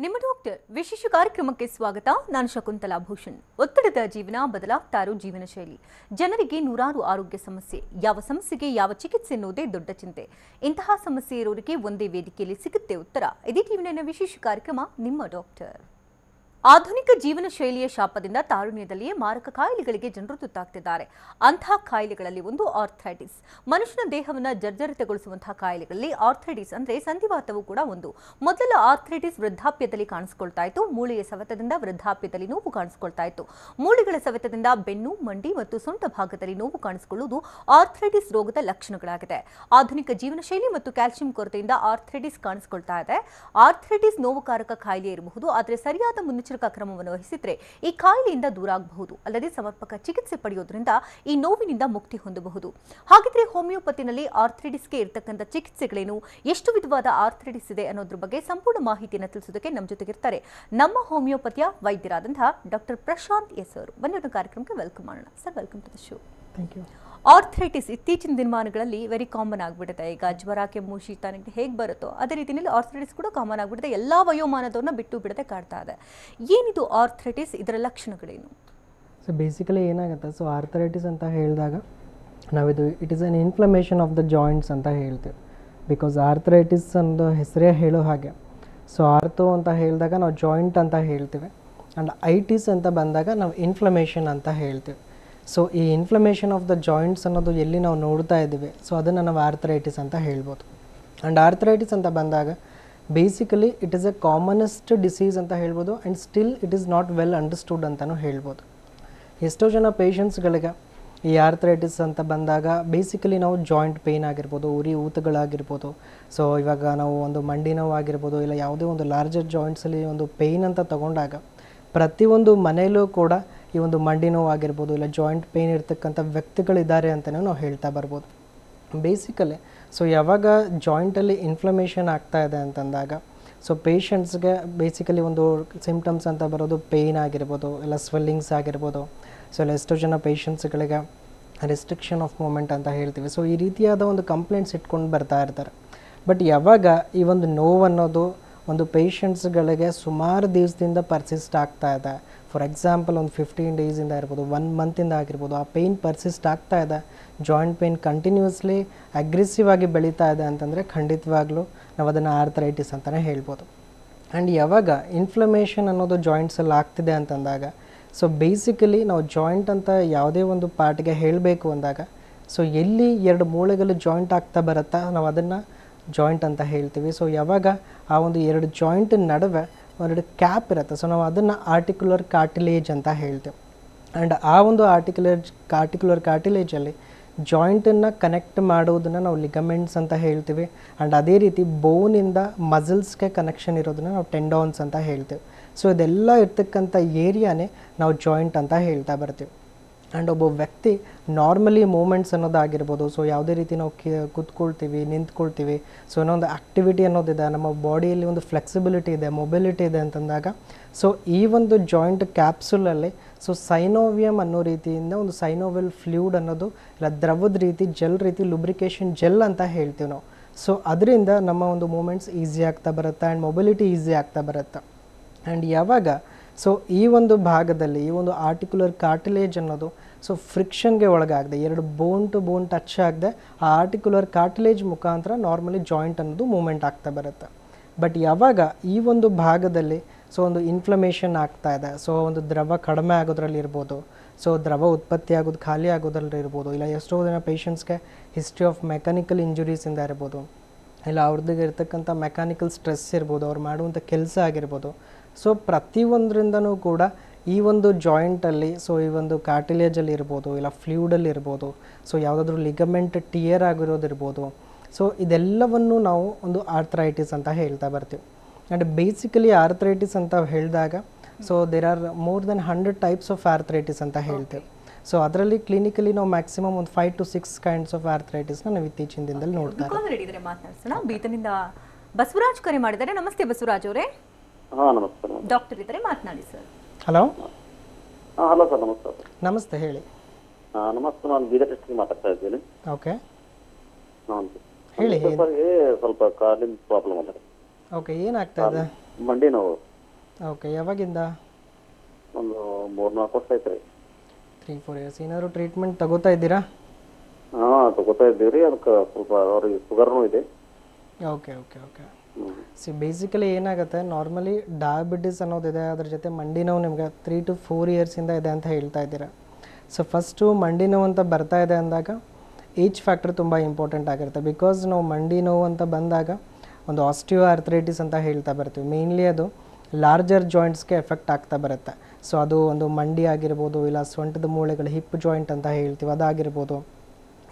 ನಿಮ್ಮ ಡಾಕ್ಟರ್ ವಿಶೇಷ ಕಾರ್ಯಕ್ರಮಕ್ಕೆ ಸ್ವಾಗತ. ನಾನು ಶಕುಂತಲಾ ಭೂಷಣ್. ಒತ್ತಡದ ಜೀವನ, ಬದಲಾಗ್ತಾ ಇರೋ ಜೀವನ ಶೈಲಿ, ಜನರಿಗೆ ನೂರಾರು ಆರೋಗ್ಯ ಸಮಸ್ಯೆ, ಯಾವ ಸಮಸ್ಯೆಗೆ ಯಾವ ಚಿಕಿತ್ಸೆ ಎನ್ನುವುದೇ ದೊಡ್ಡ ಚಿಂತೆ. ಇಂತಹ ಸಮಸ್ಯೆ ಇರೋರಿಗೆ ಒಂದೇ ವೇದಿಕೆಯಲ್ಲಿ ಸಿಗುತ್ತೆ ಉತ್ತರ. ಇದೇ ಟಿವಿನ ವಿಶೇಷ ಕಾರ್ಯಕ್ರಮ ನಿಮ್ಮ ಡಾಕ್ಟರ್. ಆಧುನಿಕ ಜೀವನ ಶೈಲಿಯ ಶಾಪದಿಂದ ತಾರುಣ್ಯದಲ್ಲಿಯೇ ಮಾರಕ ಕಾಯಿಲೆಗಳಿಗೆ ಜನರು ತುತ್ತಾಗ್ತಿದ್ದಾರೆ. ಅಂತಹ ಕಾಯಿಲೆಗಳಲ್ಲಿ ಒಂದು ಆರ್ಥ್ರೈಟಿಸ್. ಮನುಷ್ಯನ ದೇಹವನ್ನು ಜರ್ಜರಿತಗೊಳಿಸುವಂತಹ ಕಾಯಿಲೆಗಳಲ್ಲಿ ಆರ್ಥ್ರೈಟಿಸ್ ಅಂದ್ರೆ ಸಂಧಿವಾತವೂ ಕೂಡ ಒಂದು. ಮೊದಲ ಆರ್ಥ್ರೈಟಿಸ್ ವೃದ್ಧಾಪ್ಯದಲ್ಲಿ ಕಾಣಿಸಿಕೊಳ್ತಾ ಇತ್ತು. ಮೂಳೆಯ ಸವೆತದಿಂದ ವೃದ್ಧಾಪ್ಯದಲ್ಲಿ ನೋವು ಕಾಣಿಸಿಕೊಳ್ತಾ ಇತ್ತು. ಮೂಳೆಗಳ ಸವೆತದಿಂದ ಬೆನ್ನು, ಮಂಡಿ ಮತ್ತು ಸೊಂಟ ಭಾಗದಲ್ಲಿ ನೋವು ಕಾಣಿಸಿಕೊಳ್ಳುವುದು ಆರ್ಥ್ರೈಟಿಸ್ ರೋಗದ ಲಕ್ಷಣಗಳಾಗಿದೆ. ಆಧುನಿಕ ಜೀವನ ಶೈಲಿ ಮತ್ತು ಕ್ಯಾಲ್ಸಿಯಂ ಕೊರತೆಯಿಂದ ಆರ್ಥ್ರೈಟಿಸ್ ಕಾಣಿಸಿಕೊಳ್ತಾ ಇದೆ. ಆರ್ಥ್ರೈಟಿಸ್ ನೋವುಕಾರಕ ಕಾಯಿಲೆ ಇರಬಹುದು, ಆದರೆ ಸರಿಯಾದ ಮುನ್ನೆಚ್ಚರಿಕಾ ಕ್ರಮವನ್ನು ವಹಿಸಿದ್ರೆ ಈ ಕಾಯಿಲೆಯಿಂದ ದೂರ ಆಗಬಹುದು. ಅಲ್ಲದೆ ಸಮರ್ಪಕ ಚಿಕಿತ್ಸೆ ಪಡೆಯೋದ್ರಿಂದ ಈ ನೋವಿನಿಂದ ಮುಕ್ತಿ ಹೊಂದಬಹುದು. ಹಾಗಿದ್ರೆ ಹೋಮಿಯೋಪತಿನಲ್ಲಿ ಆರ್ಥ್ರೈಟಿಸ್ಗೆ ಇರತಕ್ಕಂಥ ಚಿಕಿತ್ಸೆಗಳೇನು, ಎಷ್ಟು ವಿಧವಾದ ಆರ್ಥ್ರೈಟಿಸ್ ಇದೆ ಅನ್ನೋದ್ರ ಬಗ್ಗೆ ಸಂಪೂರ್ಣ ಮಾಹಿತಿಯನ್ನು ತಿಳಿಸೋದಕ್ಕೆ ನಮ್ಮ ಜೊತೆಗಿರ್ತಾರೆ ನಮ್ಮ ಹೋಮಿಯೋಪತಿಯ ವೈದ್ಯರಾದಂತಹ ಡಾಕ್ಟರ್ ಪ್ರಶಾಂತ್ ಎಸ್ ಅವರು. ಬನ್ನಿ ಕಾರ್ಯಕ್ರಮಕ್ಕೆ ವೆಲ್ಕಮ್ ಮಾಡೋಣ. Sir, welcome to the show. Thank you. Arthritis ಇತ್ತೀಚಿನ ದಿನಮಾನಗಳಲ್ಲಿ ವೆರಿ ಕಾಮನ್ ಆಗಿಬಿಡುತ್ತೆ. ಈಗ ಜ್ವರ, ಕೆಮ್ಮು, ಶೀತ ನೆಗಡಿ ಹೇಗೆ ಬರುತ್ತೋ ಅದೇ ರೀತಿಯಲ್ಲಿ ಆರ್ಥ್ರೈಟಿಸ್ ಕೂಡ ಕಾಮನ್ ಆಗಿಬಿಡುತ್ತೆ. ಎಲ್ಲ ವಯೋಮಾನದವ್ರನ್ನ ಬಿಟ್ಟು ಬಿಡದೆ ಕಾಡ್ತಾ ಇದೆ. ಏನಿದು ಆರ್ಥ್ರೈಟಿಸ್, ಇದರ ಲಕ್ಷಣಗಳೇನು? ಸೊ ಬೇಸಿಕಲಿ ಏನಾಗುತ್ತೆ, ಸೊ ಆರ್ಥ್ರೈಟಿಸ್ ಅಂತ ಹೇಳಿದಾಗ ನಾವಿದು it is an inflammation of the joints ಅಂತ ಹೇಳ್ತೀವಿ. ಬಿಕಾಸ್ ಆರ್ಥ್ರೈಟಿಸ್ ಅನ್ನೋ ಹೆಸರೇ ಹೇಳೋ ಹಾಗೆ. ಸೊ ಆರ್ಥೋ ಅಂತ ಹೇಳಿದಾಗ ನಾವು ಜಾಯಿಂಟ್ ಅಂತ ಹೇಳ್ತೀವಿ, ಆ್ಯಂಡ್ ಐಟಿಸ್ ಅಂತ ಬಂದಾಗ ನಾವು ಇನ್ಫ್ಲಮೇಷನ್ ಅಂತ ಹೇಳ್ತೀವಿ. ಸೊ ಈ ಇನ್ಫ್ಲಮೇಷನ್ ಆಫ್ ದ ಜಾಯಿಂಟ್ಸ್ ಅನ್ನೋದು ಎಲ್ಲಿ ನಾವು ನೋಡ್ತಾ ಇದ್ದೀವಿ, ಸೊ ಅದನ್ನು ನಾವು ಆರ್ಥ್ರೈಟಿಸ್ ಅಂತ ಹೇಳ್ಬೋದು. ಆ್ಯಂಡ್ ಆರ್ಥ್ರೈಟಿಸ್ ಅಂತ ಬಂದಾಗ basically it is A commonest disease ಅಂತ ಹೇಳ್ಬೋದು, and still it is not well understood ಅಂತಲೂ ಹೇಳ್ಬೋದು. ಎಷ್ಟೋ ಜನ ಪೇಷಂಟ್ಸ್ಗಳಿಗೆ ಈ ಆರ್ಥ್ರೈಟಿಸ್ ಅಂತ ಬಂದಾಗ ಬೇಸಿಕಲಿ ನಾವು ಜಾಯಿಂಟ್ ಪೇಯ್ನ್ ಆಗಿರ್ಬೋದು, ಉರಿ ಊತಗಳಾಗಿರ್ಬೋದು, ಸೊ ಇವಾಗ ನಾವು ಒಂದು ಮಂಡಿ ನೋವು ಆಗಿರ್ಬೋದು, ಇಲ್ಲ ಯಾವುದೇ ಒಂದು ಲಾರ್ಜರ್ ಜಾಯಿಂಟ್ಸಲ್ಲಿ ಒಂದು ಪೇಯ್ನ್ ಅಂತ ತಗೊಂಡಾಗ ಪ್ರತಿಯೊಂದು ಮನೆಯಲ್ಲೂ ಕೂಡ ಈ ಒಂದು ಮಂಡಿ ನೋವು ಆಗಿರ್ಬೋದು, ಇಲ್ಲ ಜಾಯಿಂಟ್ ಪೇಯ್ನ್ ಇರ್ತಕ್ಕಂಥ ವ್ಯಕ್ತಿಗಳಿದ್ದಾರೆ ಅಂತಲೇ ನಾವು ಹೇಳ್ತಾ ಬರ್ಬೋದು. ಬೇಸಿಕಲಿ ಸೊ ಯಾವಾಗ ಜಾಯಿಂಟಲ್ಲಿ ಇನ್ಫ್ಲಮೇಷನ್ ಆಗ್ತಾ ಇದೆ ಅಂತಂದಾಗ ಸೊ ಪೇಷಂಟ್ಸ್ಗೆ ಬೇಸಿಕಲಿ ಒಂದು ಸಿಮ್ಟಮ್ಸ್ ಅಂತ ಬರೋದು ಪೇಯ್ನ್ ಆಗಿರ್ಬೋದು, ಇಲ್ಲ ಸ್ವೆಲ್ಲಿಂಗ್ಸ್ ಆಗಿರ್ಬೋದು. ಸೊ ಇಲ್ಲ ಎಷ್ಟೋ ಜನ ಪೇಷಂಟ್ಸ್ಗಳಿಗೆ ರೆಸ್ಟ್ರಿಕ್ಷನ್ ಆಫ್ ಮೂಮೆಂಟ್ ಅಂತ ಹೇಳ್ತೀವಿ. ಸೊ ಈ ರೀತಿಯಾದ ಒಂದು ಕಂಪ್ಲೇಂಟ್ಸ್ ಇಟ್ಕೊಂಡು ಬರ್ತಾ ಇರ್ತಾರೆ. ಬಟ್ ಯಾವಾಗ ಈ ಒಂದು ನೋವು ಅನ್ನೋದು ಒಂದು ಪೇಷಂಟ್ಸ್ಗಳಿಗೆ ಸುಮಾರು ದಿವಸದಿಂದ ಪರ್ಸಿಸ್ಟ್ ಆಗ್ತಾ ಇದೆ, ಫಾರ್ ಎಕ್ಸಾಂಪಲ್ ಒಂದು 15 ಡೇಸಿಂದ ಇರ್ಬೋದು, 1 ಮಂತಿಂದ ಆಗಿರ್ಬೋದು, ಆ ಪೇಯ್ನ್ ಪರ್ಸಿಸ್ಟ್ ಆಗ್ತಾ ಇದೆ, ಜಾಯಿಂಟ್ ಪೇಯ್ನ್ ಕಂಟಿನ್ಯೂಸ್ಲಿ ಅಗ್ರೆಸಿವ್ ಆಗಿ ಬೆಳೀತಾ ಇದೆ ಅಂತಂದರೆ ಖಂಡಿತವಾಗ್ಲೂ ನಾವು ಅದನ್ನು ಆರ್ಥ್ರೈಟಿಸ್ ಅಂತಲೇ ಹೇಳ್ಬೋದು. ಆ್ಯಂಡ್ ಯಾವಾಗ ಇನ್ಫ್ಲಮೇಷನ್ ಅನ್ನೋದು ಜಾಯಿಂಟ್ಸಲ್ಲಿ ಆಗ್ತಿದೆ ಅಂತಂದಾಗ ಸೊ ಬೇಸಿಕಲಿ ನಾವು ಜಾಯಿಂಟ್ ಅಂತ ಯಾವುದೇ ಒಂದು ಪಾರ್ಟ್ಗೆ ಹೇಳಬೇಕು ಅಂದಾಗ ಸೊ ಎಲ್ಲಿ 2 ಮೂಳೆಗಳು ಜಾಯಿಂಟ್ ಆಗ್ತಾ ಬರುತ್ತಾ ನಾವು ಅದನ್ನು ಜಾಯಿಂಟ್ ಅಂತ ಹೇಳ್ತೀವಿ. ಸೊ ಯಾವಾಗ ಆ ಒಂದು 2 ಜಾಯಿಂಟ್ ನಡುವೆ 2 ಕ್ಯಾಪ್ ಇರುತ್ತೆ, ಸೊ ನಾವು ಅದನ್ನು ಆರ್ಟಿಕ್ಯುಲರ್ ಕಾರ್ಟಿಲೇಜ್ ಅಂತ ಹೇಳ್ತೀವಿ. ಆ್ಯಂಡ್ ಆ ಒಂದು ಆರ್ಟಿಕ್ಯುಲರ್ ಕಾರ್ಟಿಲೇಜಲ್ಲಿ ಜಾಯಿಂಟನ್ನು ಕನೆಕ್ಟ್ ಮಾಡೋದನ್ನು ನಾವು ಲಿಗಮೆಂಟ್ಸ್ ಅಂತ ಹೇಳ್ತೀವಿ. ಆ್ಯಂಡ್ ಅದೇ ರೀತಿ ಬೋನಿಂದ ಮಸಲ್ಸ್ಗೆ ಕನೆಕ್ಷನ್ ಇರೋದನ್ನು ನಾವು ಟೆಂಡಾನ್ಸ್ ಅಂತ ಹೇಳ್ತೀವಿ. ಸೊ ಇದೆಲ್ಲ ಇರ್ತಕ್ಕಂಥ ಏರಿಯಾನೇ ನಾವು ಜಾಯಿಂಟ್ ಅಂತ ಹೇಳ್ತಾ ಬರ್ತೀವಿ. ಆ್ಯಂಡ್ ಒಬ್ಬ ವ್ಯಕ್ತಿ ನಾರ್ಮಲಿ ಮೂಮೆಂಟ್ಸ್ ಅನ್ನೋದಾಗಿರ್ಬೋದು, ಸೊ ಯಾವುದೇ ರೀತಿ ನಾವು ಕೂತ್ಕೊಳ್ತೀವಿ, ನಿಂತ್ಕೊಳ್ತೀವಿ, ಸೊ ಇನ್ನೊಂದು ಆ್ಯಕ್ಟಿವಿಟಿ ಅನ್ನೋದಿದೆ, ನಮ್ಮ ಬಾಡಿಯಲ್ಲಿ ಒಂದು ಫ್ಲೆಕ್ಸಿಬಿಲಿಟಿ ಇದೆ, ಮೊಬಿಲಿಟಿ ಇದೆ ಅಂತಂದಾಗ ಸೊ ಈ ಒಂದು ಜಾಯಿಂಟ್ ಕ್ಯಾಪ್ಸುಲಲ್ಲಿ ಸೊ ಸೈನೋವಿಯಮ್ ಅನ್ನೋ ರೀತಿಯಿಂದ ಒಂದು ಸೈನೋವೆಲ್ ಫ್ಲೂಯಿಡ್ ಅನ್ನೋದು ಇಲ್ಲ ದ್ರವದ ರೀತಿ ಜೆಲ್ ರೀತಿ ಲುಬ್ರಿಕೇಷನ್ ಜೆಲ್ ಅಂತ ಹೇಳ್ತೀವಿ ನಾವು. ಸೊ ಅದರಿಂದ ನಮ್ಮ ಒಂದು ಮೂಮೆಂಟ್ಸ್ ಈಸಿ ಆಗ್ತಾ ಬರುತ್ತೆ, ಆ್ಯಂಡ್ ಮೊಬಿಲಿಟಿ ಈಸಿ ಆಗ್ತಾ ಬರುತ್ತೆ. ಆ್ಯಂಡ್ ಯಾವಾಗ ಸೊ ಈ ಒಂದು ಭಾಗದಲ್ಲಿ ಈ ಒಂದು ಆರ್ಟಿಕ್ಯುಲರ್ ಕಾರ್ಟಿಲೇಜ್ ಅನ್ನೋದು ಸೊ ಫ್ರಿಕ್ಷನ್ಗೆ ಒಳಗಾಗದೆ 2 ಬೋನ್ ಟು ಬೋನ್ ಟಚ್ ಆಗದೆ ಆ ಆರ್ಟಿಕ್ಯುಲರ್ ಕಾರ್ಟಿಲೇಜ್ ಮುಖಾಂತರ ನಾರ್ಮಲಿ ಜಾಯಿಂಟ್ ಅನ್ನೋದು ಮೂಮೆಂಟ್ ಆಗ್ತಾ ಬರುತ್ತೆ. ಬಟ್ ಯಾವಾಗ ಈ ಒಂದು ಭಾಗದಲ್ಲಿ ಸೊ ಒಂದು ಇನ್ಫ್ಲಮೇಷನ್ ಆಗ್ತಾ ಇದೆ, ಸೊ ಒಂದು ದ್ರವ ಕಡಿಮೆ ಆಗೋದ್ರಲ್ಲಿ ಇರ್ಬೋದು, ಸೊ ದ್ರವ ಉತ್ಪತ್ತಿ ಆಗೋದು ಖಾಲಿ ಆಗೋದ್ರಲ್ಲಿ ಇರ್ಬೋದು, ಇಲ್ಲ ಎಷ್ಟೋ ಜನ ಪೇಷಂಟ್ಸ್ಗೆ ಹಿಸ್ಟ್ರಿ ಆಫ್ ಮೆಕ್ಯಾನಿಕಲ್ ಇಂಜುರೀಸಿಂದ ಇರ್ಬೋದು, ಇಲ್ಲ ಅವ್ರದ್ದು ಇರ್ತಕ್ಕಂಥ ಮೆಕ್ಯಾನಿಕಲ್ ಸ್ಟ್ರೆಸ್ ಇರ್ಬೋದು, ಅವ್ರು ಮಾಡುವಂಥ ಕೆಲಸ ಆಗಿರ್ಬೋದು. ಸೊ ಪ್ರತಿಯೊಂದರಿಂದನೂ ಕೂಡ ಈ ಒಂದು ಜಾಯಿಂಟಲ್ಲಿ ಸೊ ಈ ಒಂದು ಕಾರ್ಟಿಲೇಜಲ್ಲಿ ಇರ್ಬೋದು, ಇಲ್ಲ ಫ್ಲೂಯಿಡಲ್ಲಿ ಇರ್ಬೋದು, ಸೊ ಯಾವುದಾದ್ರೂ ಲಿಗಮೆಂಟ್ ಟಿಯರ್ ಆಗಿರೋದಿರ್ಬೋದು. ಸೊ ಇದೆಲ್ಲವನ್ನು ನಾವು ಒಂದು ಆರ್ಥ್ರೈಟಿಸ್ ಅಂತ ಹೇಳ್ತಾ ಬರ್ತೀವಿ. ಆ್ಯಂಡ್ ಬೇಸಿಕಲಿ ಆರ್ಥ್ರೈಟಿಸ್ ಅಂತ ಹೇಳಿದಾಗ so there are more than 100 types of arthritis ಅಂತ ಹೇಳ್ತೇವೆ. ಸೊ ಅದರಲ್ಲಿ ಕ್ಲಿನಿಕಲಿ ನಾವು ಮ್ಯಾಕ್ಸಿಮಮ್ ಒಂದು 5 to 6 ಕೈಂಡ್ಸ್ ಆಫ್ ಆರ್ಥ್ರೈಟಿಸ್ನ ನಾವು ಇತ್ತೀಚಿನ ದಿನದಲ್ಲಿ ನೋಡ್ತಾ ಇದ್ದೀವಿ. ಮಾತನಾಡ್ಸೋಣ. ಬೀದರ್ನಿಂದ ಬಸವರಾಜ್ ಕರೆ ಮಾಡಿದ್ದಾರೆ. ನಮಸ್ತೆ ಬಸವರಾಜ್ ಅವರೇ. ನಮಸ್ಕಾರ. ಡಾಕ್ಟರ್ ಇದ್ದಾರೆ, ಮಾತನಾಡಿ ಸರ್. ಹಲೋ. ಹಲೋ ಸರ್, ನಮಸ್ಕಾರ. ನಮಸ್ತೆ, ಹೇಳಿ. ನಮಸ್ತೆ, ನಾನು ಬೀದರ್ ಡಿಸ್ಟ್ರಿಕ್ಟ್ ಮಾತಾಡ್ತಾ ಇದ್ದೀನಿ. ಓಕೆ, ಹೇಳಿ. ಸ್ವಲ್ಪ ಕಾಲಿನ ಪ್ರಾಬ್ಲಮ್ ಅದ. ಓಕೆ, ಏನಾಗ್ತಾ ಇದೆ? ಮಂಡಿ ನೋವು. ಓಕೆ, ಯಾವಾಗಿಂದ? ಒಂದು 3-4 ವರ್ಷ ಆಯ್ತು ರೀ. 3-4 ಇಯರ್ಸ್. ಏನಾದರೂ ಟ್ರೀಟ್ಮೆಂಟ್ ತಗೋತಾ ಇದ್ದೀರಾ? ಹಾಂ, ತಗೋತಾ ಇದ್ದೀವಿ ರೀ. ಅದಕ್ಕೆ ಸ್ವಲ್ಪ ಅವ್ರಿಗೆ ಶುಗರ್ನೂ ಇದೆ. Okay okay okay. ಬೇಸಿಕಲಿ ಏನಾಗುತ್ತೆ, ನಾರ್ಮಲಿ ಡಯಾಬಿಟಿಸ್ ಅನ್ನೋದಿದೆ, ಅದ್ರ ಜೊತೆ ಮಂಡಿ ನೋವು ನಿಮಗೆ 3 to 4 ಇಯರ್ಸಿಂದ ಇದೆ ಅಂತ ಹೇಳ್ತಾ ಇದ್ದೀರಾ. ಸೊ ಫಸ್ಟು ಮಂಡಿ ನೋವು ಅಂತ ಬರ್ತಾ ಇದೆ ಅಂದಾಗ ಏಜ್ ಫ್ಯಾಕ್ಟರ್ ತುಂಬ ಇಂಪಾರ್ಟೆಂಟ್ ಆಗಿರುತ್ತೆ. ಬಿಕಾಸ್ ನಾವು ಮಂಡಿ ನೋವು ಅಂತ ಬಂದಾಗ ಒಂದು ಆಸ್ಟಿಯೋ ಆರ್ಥರೈಟಿಸ್ ಅಂತ ಹೇಳ್ತಾ ಬರ್ತೀವಿ. ಮೇನ್ಲಿ ಅದು ಲಾರ್ಜರ್ ಜಾಯಿಂಟ್ಸ್ಗೆ ಎಫೆಕ್ಟ್ ಆಗ್ತಾ ಬರುತ್ತೆ. ಸೊ ಅದು ಒಂದು ಮಂಡಿ ಆಗಿರ್ಬೋದು, ಇಲ್ಲ ಸೊಂಟದ ಮೂಳೆಗಳು ಹಿಪ್ ಜಾಯಿಂಟ್ ಅಂತ ಹೇಳ್ತೀವಿ, ಅದಾಗಿರ್ಬೋದು.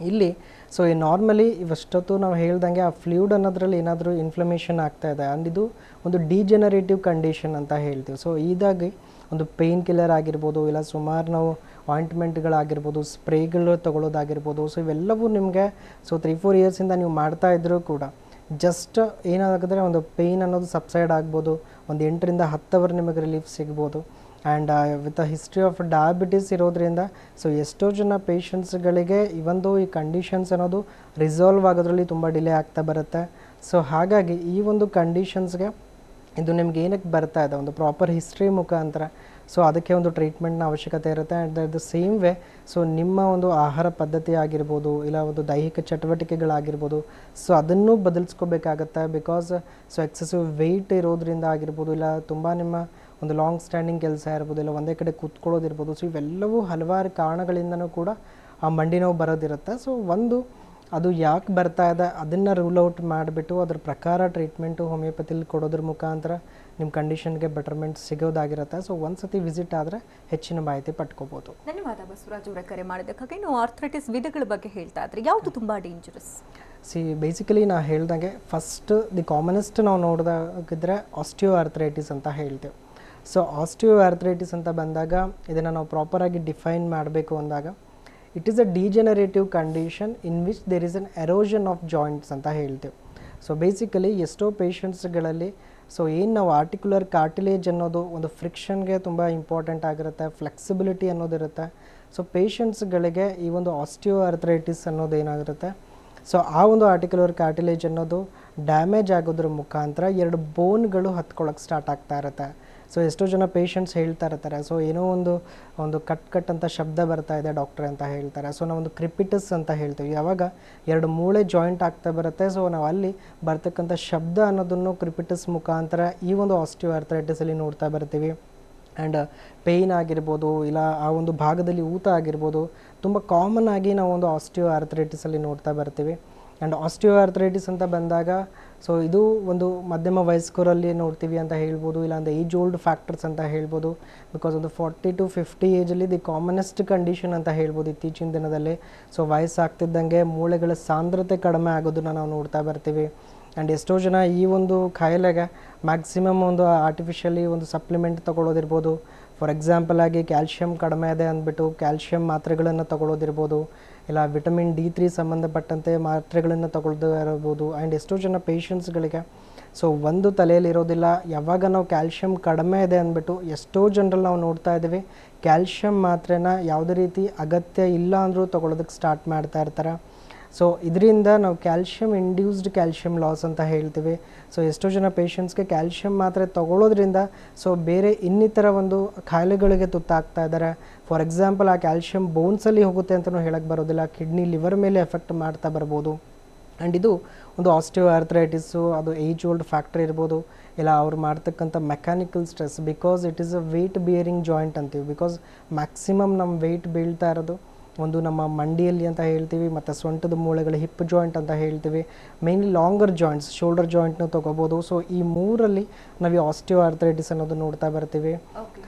ಇಲ್ಲಿ ಸೊ ಈ ನಾರ್ಮಲಿ ಇವಷ್ಟೊತ್ತು ನಾವು ಹೇಳ್ದಂಗೆ ಆ ಫ್ಲೂಯಿಡ್ ಅನ್ನೋದ್ರಲ್ಲಿ ಏನಾದರೂ ಇನ್ಫ್ಲಮೇಷನ್ ಆಗ್ತಾ ಇದೆ, ಆ್ಯಂಡ್ ಇದು ಒಂದು ಡಿಜೆನರೇಟಿವ್ ಕಂಡೀಷನ್ ಅಂತ ಹೇಳ್ತೀವಿ. ಸೊ ಇದಾಗಿ ಒಂದು ಪೇಯ್ನ್ ಕಿಲ್ಲರ್ ಆಗಿರ್ಬೋದು, ಇಲ್ಲ ಸುಮಾರು ನಾವು ಆಯಿಂಟ್ಮೆಂಟ್ಗಳಾಗಿರ್ಬೋದು, ಸ್ಪ್ರೇಗಳು ತೊಗೊಳೋದಾಗಿರ್ಬೋದು. ಸೊ ಇವೆಲ್ಲವೂ ನಿಮಗೆ ಸೊ 3-4 ಇಯರ್ಸಿಂದ ನೀವು ಮಾಡ್ತಾ ಇದ್ದರೂ ಕೂಡ ಜಸ್ಟ್ ಏನಾಗಿದ್ರೆ ಒಂದು ಪೇಯ್ನ್ ಅನ್ನೋದು ಸಬ್ಸೈಡ್ ಆಗ್ಬೋದು, ಒಂದು 8ರಿಂದ 10 ಅವರ್ ನಿಮಗೆ ರಿಲೀಫ್ ಸಿಗ್ಬೋದು. And with a history of diabetes ಇರೋದ್ರಿಂದ ಸೊ ಎಷ್ಟೋ ಜನ ಪೇಷಂಟ್ಸ್ಗಳಿಗೆ ಇವಂದು ಈ ಕಂಡೀಷನ್ಸ್ ಅನ್ನೋದು ರಿಸಾಲ್ವ್ ಆಗೋದ್ರಲ್ಲಿ ತುಂಬ ಡಿಲೇ ಆಗ್ತಾ ಬರುತ್ತೆ. ಸೊ ಹಾಗಾಗಿ ಈ ಒಂದು ಕಂಡೀಷನ್ಸ್ಗೆ ಇದು ನಿಮ್ಗೆ ಏನಕ್ಕೆ ಬರ್ತಾ ಇದೆ, ಒಂದು ಪ್ರಾಪರ್ ಹಿಸ್ಟ್ರಿ ಮುಖಾಂತರ ಸೊ ಅದಕ್ಕೆ ಒಂದು ಟ್ರೀಟ್ಮೆಂಟ್ನ ಅವಶ್ಯಕತೆ ಇರುತ್ತೆ. And the same way so ನಿಮ್ಮ ಒಂದು ಆಹಾರ ಪದ್ಧತಿ ಆಗಿರ್ಬೋದು, ಇಲ್ಲ ಒಂದು ದೈಹಿಕ ಚಟುವಟಿಕೆಗಳಾಗಿರ್ಬೋದು, ಸೊ ಅದನ್ನು ಬದಲಿಸ್ಕೋಬೇಕಾಗತ್ತೆ. ಬಿಕಾಸ್ ಸೊ ಎಕ್ಸೆಸಿವ್ ವೆಯ್ಟ್ ಇರೋದ್ರಿಂದ ಆಗಿರ್ಬೋದು, ಇಲ್ಲ ತುಂಬ ನಿಮ್ಮ ಒಂದು ಲಾಂಗ್ ಸ್ಟ್ಯಾಂಡಿಂಗ್ ಕೆಲಸ ಇರ್ಬೋದು, ಇಲ್ಲ ಒಂದೇ ಕಡೆ ಕೂತ್ಕೊಳ್ಳೋದಿರ್ಬೋದು. ಸೊ ಇವೆಲ್ಲವೂ ಹಲವಾರು ಕಾರಣಗಳಿಂದನೂ ಕೂಡ ಆ ಮಂಡಿ ನೋವು ಬರೋದಿರುತ್ತೆ. ಸೊ ಒಂದು ಅದು ಯಾಕೆ ಬರ್ತಾ ಇದೆ ಅದನ್ನು ರೂಲ್ ಔಟ್ ಮಾಡಿಬಿಟ್ಟು ಅದ್ರ ಪ್ರಕಾರ ಟ್ರೀಟ್ಮೆಂಟು ಹೋಮಿಯೋಪತಿಲಿ ಕೊಡೋದ್ರ ಮುಖಾಂತರ ನಿಮ್ಮ ಕಂಡೀಷನ್ಗೆ ಬೆಟರ್ಮೆಂಟ್ ಸಿಗೋದಾಗಿರುತ್ತೆ. ಸೊ ಒಂದು ಸತಿ ವಿಸಿಟ್ ಆದರೆ ಹೆಚ್ಚಿನ ಮಾಹಿತಿ ಪಡ್ಕೋಬೋದು. ಧನ್ಯವಾದ ಬಸವರಾಜ್ ಅವರ ಕರೆ ಮಾಡಿದ್ದಕ್ಕಾಗಿ. ನೀವು ಆರ್ಥರೈಟಿಸ್ ವಿಧಗಳ ಬಗ್ಗೆ ಹೇಳ್ತಾ ಇದ್ರಿ, ಯಾವುದು ತುಂಬ ಡೇಂಜರಸ್? ಬೇಸಿಕಲಿ ನಾ ಹೇಳ್ದಂಗೆ ಫಸ್ಟ್ ದಿ ಕಾಮನೆಸ್ಟ್ ನಾವು ನೋಡಿದಾಗಿದ್ರೆ ಆಸ್ಟಿಯೋ ಆರ್ಥರೈಟಿಸ್ ಅಂತ ಹೇಳ್ತೇವೆ. ಸೊ ಆಸ್ಟಿಯೋ ಆರ್ಥರೈಟಿಸ್ ಅಂತ ಬಂದಾಗ ಇದನ್ನು ನಾವು ಪ್ರಾಪರಾಗಿ ಡಿಫೈನ್ ಮಾಡಬೇಕು ಅಂದಾಗ it is a degenerative condition in which there is an erosion of joints ಅಂತ ಹೇಳ್ತೇವೆ. ಸೊ ಬೇಸಿಕಲಿ ಎಷ್ಟೋ ಪೇಷಂಟ್ಸ್ಗಳಲ್ಲಿ ಸೊ ಏನು ನಾವು ಆರ್ಟಿಕ್ಯುಲರ್ ಕಾರ್ಟಿಲೇಜ್ ಅನ್ನೋದು ಒಂದು ಫ್ರಿಕ್ಷನ್ಗೆ ತುಂಬ ಇಂಪಾರ್ಟೆಂಟ್ ಆಗಿರುತ್ತೆ, ಫ್ಲೆಕ್ಸಿಬಿಲಿಟಿ ಅನ್ನೋದಿರುತ್ತೆ. ಸೊ ಪೇಷಂಟ್ಸ್ಗಳಿಗೆ ಈ ಒಂದು ಆಸ್ಟಿಯೋ ಆರ್ಥರೈಟಿಸ್ ಅನ್ನೋದು ಏನಾಗಿರುತ್ತೆ, ಸೊ ಆ ಒಂದು ಆರ್ಟಿಕ್ಯುಲರ್ ಕಾರ್ಟಿಲೇಜ್ ಅನ್ನೋದು ಡ್ಯಾಮೇಜ್ ಆಗೋದ್ರ ಮುಖಾಂತರ 2 ಬೋನ್ಗಳು ಹತ್ಕೊಳ್ಳೋಕೆ ಸ್ಟಾರ್ಟ್ ಆಗ್ತಾ ಇರುತ್ತೆ. ಸೊ ಎಷ್ಟೋ ಜನ ಪೇಷಂಟ್ಸ್ ಹೇಳ್ತಾ ಇರ್ತಾರೆ, ಸೊ ಏನೋ ಒಂದು ಕಟ್ ಅಂತ ಶಬ್ದ ಬರ್ತಾ ಇದೆ ಡಾಕ್ಟ್ರೆ ಅಂತ ಹೇಳ್ತಾರೆ. ಸೊ ನಾವೊಂದು ಕ್ರಿಪಿಟಸ್ ಅಂತ ಹೇಳ್ತೀವಿ, ಯಾವಾಗ 2 ಮೂಳೆ ಜಾಯಿಂಟ್ ಆಗ್ತಾ ಬರುತ್ತೆ. ಸೊ ನಾವು ಅಲ್ಲಿ ಬರ್ತಕ್ಕಂಥ ಶಬ್ದ ಅನ್ನೋದನ್ನು ಕ್ರಿಪಿಟಸ್ ಮುಖಾಂತರ ಈ ಒಂದು ಆಸ್ಟಿಯೋ ಆರ್ಥರೈಟಿಸಲ್ಲಿ ನೋಡ್ತಾ ಬರ್ತೀವಿ. ಆ್ಯಂಡ್ ಪೇಯ್ನ್ ಆಗಿರ್ಬೋದು, ಇಲ್ಲ ಆ ಒಂದು ಭಾಗದಲ್ಲಿ ಊತ ಆಗಿರ್ಬೋದು, ತುಂಬ ಕಾಮನ್ ಆಗಿ ನಾವು ಒಂದು ಆಸ್ಟಿಯೋ ಆರ್ಥರೈಟಿಸಲ್ಲಿ ನೋಡ್ತಾ ಬರ್ತೀವಿ. ಆ್ಯಂಡ್ ಆಸ್ಟಿಯೋ ಆರ್ಥರೈಟಿಸ್ ಅಂತ ಬಂದಾಗ ಸೊ ಇದು ಒಂದು ಮಧ್ಯಮ ವಯಸ್ಕರಲ್ಲಿ ನೋಡ್ತೀವಿ ಅಂತ ಹೇಳ್ಬೋದು, ಇಲ್ಲ ಒಂದು ಏಜ್ ಓಲ್ಡ್ ಫ್ಯಾಕ್ಟರ್ಸ್ ಅಂತ ಹೇಳ್ಬೋದು. ಬಿಕಾಸ್ ಒಂದು 40 to 50 ಏಜಲ್ಲಿ ದಿ ಕಾಮನೆಸ್ಟ್ ಕಂಡೀಷನ್ ಅಂತ ಹೇಳ್ಬೋದು ಇತ್ತೀಚಿನ ದಿನದಲ್ಲಿ. ಸೊ ವಯಸ್ಸಾಗ್ತಿದ್ದಂಗೆ ಮೂಳೆಗಳ ಸಾಂದ್ರತೆ ಕಡಿಮೆ ಆಗೋದನ್ನು ನಾವು ನೋಡ್ತಾ ಬರ್ತೀವಿ. ಆ್ಯಂಡ್ ಎಷ್ಟೋ ಜನ ಈ ಒಂದು ಕಾಯಿಲೆಗೆ ಮ್ಯಾಕ್ಸಿಮಮ್ ಒಂದು ಆರ್ಟಿಫಿಷಿಯಲಿ ಒಂದು ಸಪ್ಲಿಮೆಂಟ್ ತೊಗೊಳೋದಿರ್ಬೋದು. ಫಾರ್ ಎಕ್ಸಾಂಪಲ್ ಆಗಿ ಕ್ಯಾಲ್ಶಿಯಂ ಕಡಿಮೆ ಇದೆ ಅಂದ್ಬಿಟ್ಟು ಕ್ಯಾಲ್ಶಿಯಂ ಮಾತ್ರೆಗಳನ್ನು ತೊಗೊಳೋದಿರ್ಬೋದು, ಇಲ್ಲ ವಿಟಮಿನ್ D3 ಸಂಬಂಧಪಟ್ಟಂತೆ ಮಾತ್ರೆಗಳನ್ನು ತಗೊಳ್ತಾ ಇರ್ಬೋದು. ಆ್ಯಂಡ್ ಎಷ್ಟೋ ಜನ ಪೇಷಂಟ್ಸ್ಗಳಿಗೆ ಸೊ ಒಂದು ತಲೆಯಲ್ಲಿರೋದಿಲ್ಲ, ಯಾವಾಗ ನಾವು ಕ್ಯಾಲ್ಶಿಯಂ ಕಡಿಮೆ ಇದೆ ಅಂದ್ಬಿಟ್ಟು ಎಷ್ಟೋ ಜನರಲ್ಲಿ ನಾವು ನೋಡ್ತಾ ಇದ್ದೀವಿ ಕ್ಯಾಲ್ಶಿಯಂ ಮಾತ್ರೆನ ಯಾವುದೇ ರೀತಿ ಅಗತ್ಯ ಇಲ್ಲ ಅಂದರೂ ತೊಗೊಳೋದಕ್ಕೆ ಸ್ಟಾರ್ಟ್ ಮಾಡ್ತಾ ಇರ್ತಾರೆ. ಸೊ ಇದರಿಂದ ನಾವು ಕ್ಯಾಲ್ಶಿಯಂ ಇಂಡ್ಯೂಸ್ಡ್ ಕ್ಯಾಲ್ಶಿಯಂ ಲಾಸ್ ಅಂತ ಹೇಳ್ತೀವಿ. ಸೊ ಎಷ್ಟೋ ಜನ ಪೇಷಂಟ್ಸ್ಗೆ ಕ್ಯಾಲ್ಶಿಯಂ ಮಾತ್ರೆ ತೊಗೊಳೋದ್ರಿಂದ ಸೊ ಬೇರೆ ಇನ್ನಿತರ ಒಂದು ಕಾಯಿಲೆಗಳಿಗೆ ತುತ್ತಾಗ್ತಾ ಇದ್ದಾರೆ. ಫಾರ್ ಎಕ್ಸಾಂಪಲ್ ಆ ಕ್ಯಾಲ್ಶಿಯಂ ಬೋನ್ಸಲ್ಲಿ ಹೋಗುತ್ತೆ ಅಂತಲೂ ಹೇಳಕ್ಕೆ ಬರೋದಿಲ್ಲ, ಕಿಡ್ನಿ ಲಿವರ್ ಮೇಲೆ ಎಫೆಕ್ಟ್ ಮಾಡ್ತಾ ಬರ್ಬೋದು. ಆ್ಯಂಡ್ ಇದು ಒಂದು ಆಸ್ಟಿಯೋ ಆರ್ಥರೈಟಿಸು, ಅದು ಏಜ್ ಓಲ್ಡ್ ಫ್ಯಾಕ್ಟರ್ ಇರ್ಬೋದು, ಇಲ್ಲ ಅವ್ರು ಮಾಡ್ತಕ್ಕಂಥ mechanical stress. Because it is a weight bearing joint ಅಂತೀವಿ. ಬಿಕಾಸ್ ಮ್ಯಾಕ್ಸಿಮಮ್ ನಮ್ಮ ವೆಯ್ಟ್ ಬೀಳ್ತಾ ಇರೋದು ಒಂದು ನಮ್ಮ ಮಂಡಿಯಲ್ಲಿ ಅಂತ ಹೇಳ್ತೀವಿ, ಮತ್ತು ಸೊಂಟದ ಮೂಳೆಗಳ ಹಿಪ್ ಜಾಯಿಂಟ್ ಅಂತ ಹೇಳ್ತೀವಿ. ಮೇನ್ಲಿ ಲಾಂಗರ್ ಜಾಯಿಂಟ್ಸ್, ಶೋಲ್ಡರ್ ಜಾಯಿಂಟ್ನು ತೊಗೋಬೋದು. ಸೊ ಈ 3ರಲ್ಲಿ ನಾವು ಈ ಆಸ್ಟಿಯೋ ಆರ್ಥರೈಟಿಸ್ ಅನ್ನೋದು ನೋಡ್ತಾ ಬರ್ತೀವಿ.